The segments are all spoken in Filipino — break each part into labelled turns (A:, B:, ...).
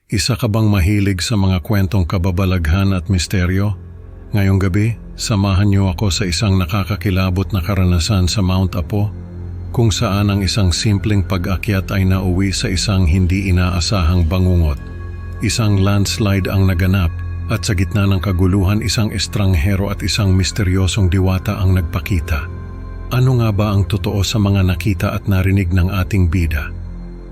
A: Isa ka bang mahilig sa mga kwentong kababalaghan at misteryo? Ngayong gabi, samahan niyo ako sa isang nakakakilabot na karanasan sa Mount Apo, kung saan ang isang simpleng pag-akyat ay nauwi sa isang hindi inaasahang bangungot. Isang landslide ang naganap at sa gitna ng kaguluhan isang estranghero at isang misteryosong diwata ang nagpakita. Ano nga ba ang totoo sa mga nakita at narinig ng ating bida?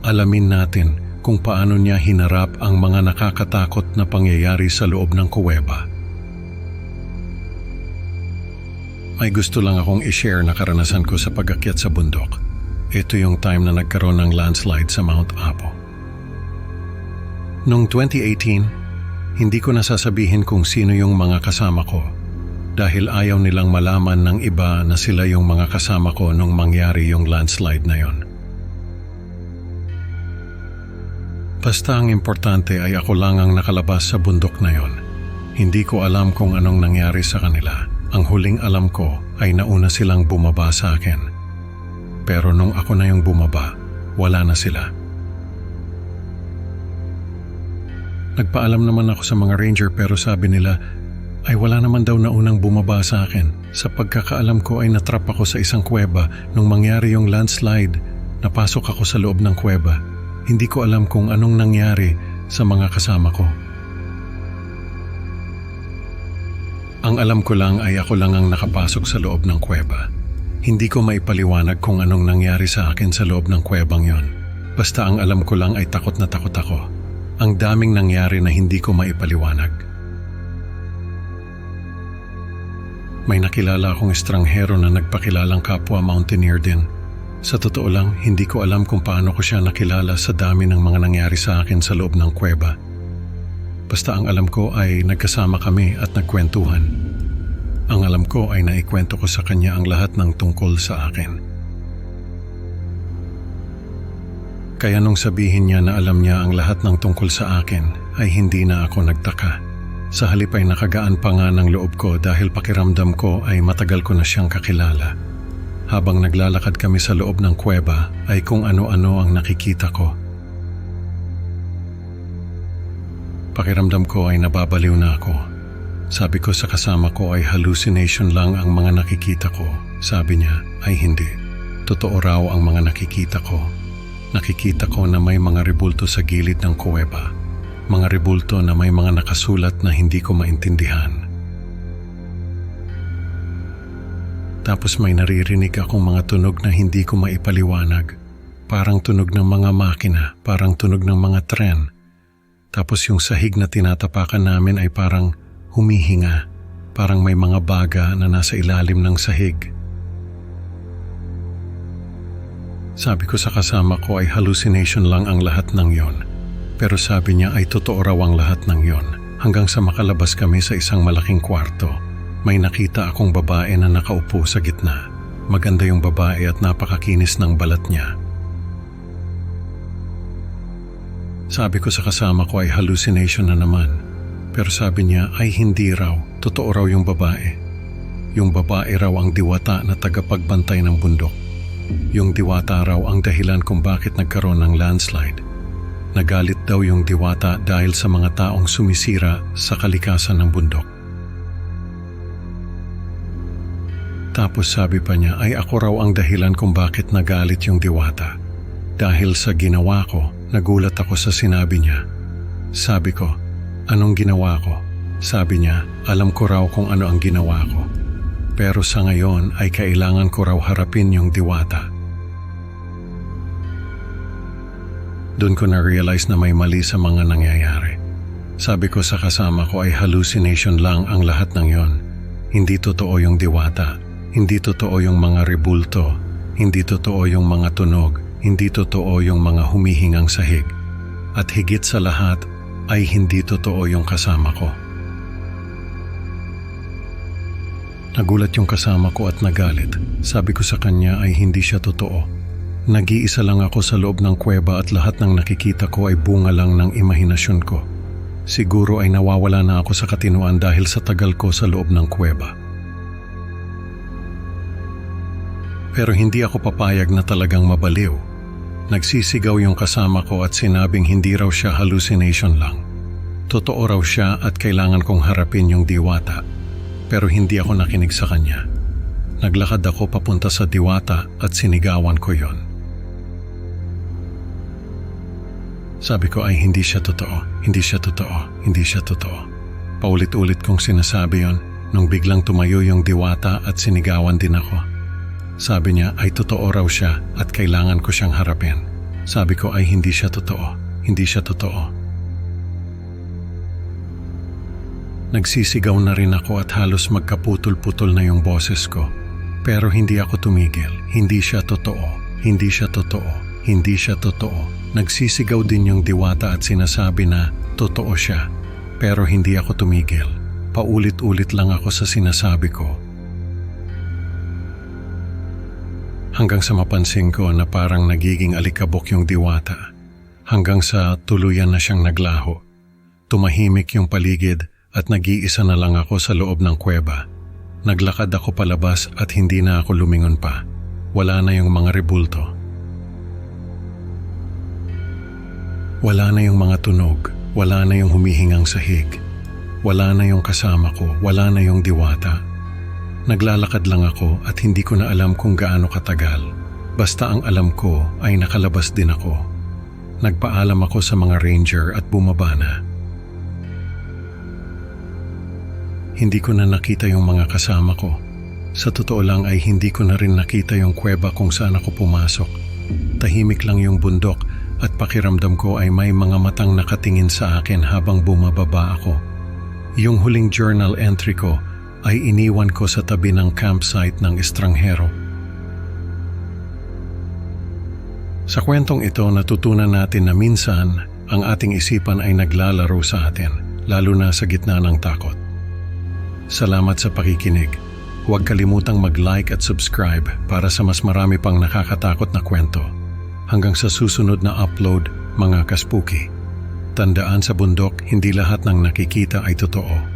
A: Alamin natin kung paano niya hinarap ang mga nakakatakot na pangyayari sa loob ng kuweba. May gusto lang akong i-share na karanasan ko sa pag-akyat sa bundok. Ito yung time na nagkaroon ng landslide sa Mount Apo. Noong 2018, hindi ko nasasabihin kung sino yung mga kasama ko dahil ayaw nilang malaman ng iba na sila yung mga kasama ko nung mangyari yung landslide na yon. Basta ang importante ay ako lang ang nakalabas sa bundok na yon. Hindi ko alam kung anong nangyari sa kanila. Ang huling alam ko ay nauna silang bumaba sa akin. Pero nung ako na yung bumaba, wala na sila. Nagpaalam naman ako sa mga ranger pero sabi nila ay wala naman daw naunang bumaba sa akin. Sa pagkakaalam ko ay natrap ako sa isang kuweba nung mangyari yung landslide. Napasok ako sa loob ng kuweba. Hindi ko alam kung anong nangyari sa mga kasama ko. Ang alam ko lang ay ako lang ang nakapasok sa loob ng kuweba. Hindi ko maipaliwanag kung anong nangyari sa akin sa loob ng kuwebang yon. Basta ang alam ko lang ay takot na takot ako. Ang daming nangyari na hindi ko maipaliwanag. May nakilala akong estranghero na nagpakilalang kapwa mountaineer din. Sa totoo lang, hindi ko alam kung paano ko siya nakilala sa dami ng mga nangyari sa akin sa loob ng kuweba. Basta ang alam ko ay nagkasama kami at nagkwentuhan. Ang alam ko ay naikwento ko sa kanya ang lahat ng tungkol sa akin. Kaya nung sabihin niya na alam niya ang lahat ng tungkol sa akin, ay hindi na ako nagtaka. Sa halip ay nakagaan pa nga ng loob ko dahil pakiramdam ko ay matagal ko na siyang kakilala. Habang naglalakad kami sa loob ng kuweba ay kung ano-ano ang nakikita ko. Pakiramdam ko ay nababaliw na ako. Sabi ko sa kasama ko ay hallucination lang ang mga nakikita ko. Sabi niya ay hindi. Totoo raw ang mga nakikita ko. Nakikita ko na may mga rebulto sa gilid ng kuweba. Mga rebulto na may mga nakasulat na hindi ko maintindihan. Tapos may naririnig akong mga tunog na hindi ko maipaliwanag. Parang tunog ng mga makina, parang tunog ng mga tren. Tapos yung sahig na tinatapakan namin ay parang humihinga. Parang may mga baga na nasa ilalim ng sahig. Sabi ko sa kasama ko ay hallucination lang ang lahat ng yon. Pero sabi niya ay totoo raw ang lahat ng yon. Hanggang sa makalabas kami sa isang malaking kwarto. May nakita akong babae na nakaupo sa gitna. Maganda yung babae at napakakinis ng balat niya. Sabi ko sa kasama ko ay hallucination na naman. Pero sabi niya ay hindi raw. Totoo raw yung babae. Yung babae raw ang diwata na tagapagbantay ng bundok. Yung diwata raw ang dahilan kung bakit nagkaroon ng landslide. Nagalit daw yung diwata dahil sa mga taong sumisira sa kalikasan ng bundok. Tapos sabi pa niya ay ako raw ang dahilan kung bakit nagalit yung diwata. Dahil sa ginawa ko, nagulat ako sa sinabi niya. Sabi ko, anong ginawa ko? Sabi niya, alam ko raw kung ano ang ginawa ko. Pero sa ngayon ay kailangan ko raw harapin yung diwata. Doon ko na-realize na may mali sa mga nangyayari. Sabi ko sa kasama ko ay hallucination lang ang lahat ng yon. Hindi totoo yung diwata. Hindi totoo yung mga rebulto, hindi totoo yung mga tunog, hindi totoo yung mga humihingang sahig. At higit sa lahat ay hindi totoo yung kasama ko. Nagulat yung kasama ko at nagalit. Sabi ko sa kanya ay hindi siya totoo. Nag-iisa lang ako sa loob ng kuweba at lahat ng nakikita ko ay bunga lang ng imahinasyon ko. Siguro ay nawawala na ako sa katinuan dahil sa tagal ko sa loob ng kuweba. Pero hindi ako papayag na talagang mabaliw. Nagsisigaw yung kasama ko at sinabing hindi raw siya hallucination lang. Totoo raw siya at kailangan kong harapin yung diwata. Pero hindi ako nakinig sa kanya. Naglakad ako papunta sa diwata at sinigawan ko yon. Sabi ko ay hindi siya totoo, hindi siya totoo, hindi siya totoo. Paulit-ulit kong sinasabi yon nung biglang tumayo yung diwata at sinigawan din ako. Sabi niya ay totoo raw siya at kailangan ko siyang harapin. Sabi ko ay hindi siya totoo, hindi siya totoo. Nagsisigaw na rin ako at halos magkaputol-putol na yung boses ko. Pero hindi ako tumigil, hindi siya totoo, hindi siya totoo, hindi siya totoo. Nagsisigaw din yung diwata at sinasabi na totoo siya. Pero hindi ako tumigil. Paulit-ulit lang ako sa sinasabi ko. Hanggang sa mapansin ko na parang nagiging alikabok yung diwata. Hanggang sa tuluyan na siyang naglaho. Tumahimik yung paligid at nag-iisa na lang ako sa loob ng kuweba. Naglakad ako palabas at hindi na ako lumingon pa. Wala na yung mga rebulto. Wala na yung mga tunog, wala na yung humihingang sahig, wala na yung kasama ko, wala na yung diwata. Naglalakad lang ako at hindi ko na alam kung gaano katagal. Basta ang alam ko ay nakalabas din ako. Nagpaalam ako sa mga ranger at bumaba na. Hindi ko na nakita yung mga kasama ko. Sa totoo lang ay hindi ko na rin nakita yung kuweba kung saan ako pumasok. Tahimik lang yung bundok. At pakiramdam ko ay may mga matang nakatingin sa akin habang bumababa ako. Yung huling journal entry ko ay iniwan ko sa tabi ng campsite ng estranghero. Sa kwentong ito, natutunan natin na minsan ang ating isipan ay naglalaro sa atin, lalo na sa gitna ng takot. Salamat sa pakikinig. Huwag kalimutang mag-like at subscribe para sa mas marami pang nakakatakot na kwento. Hanggang sa susunod na upload, mga kaspuki. Tandaan sa bundok, hindi lahat ng nakikita ay totoo.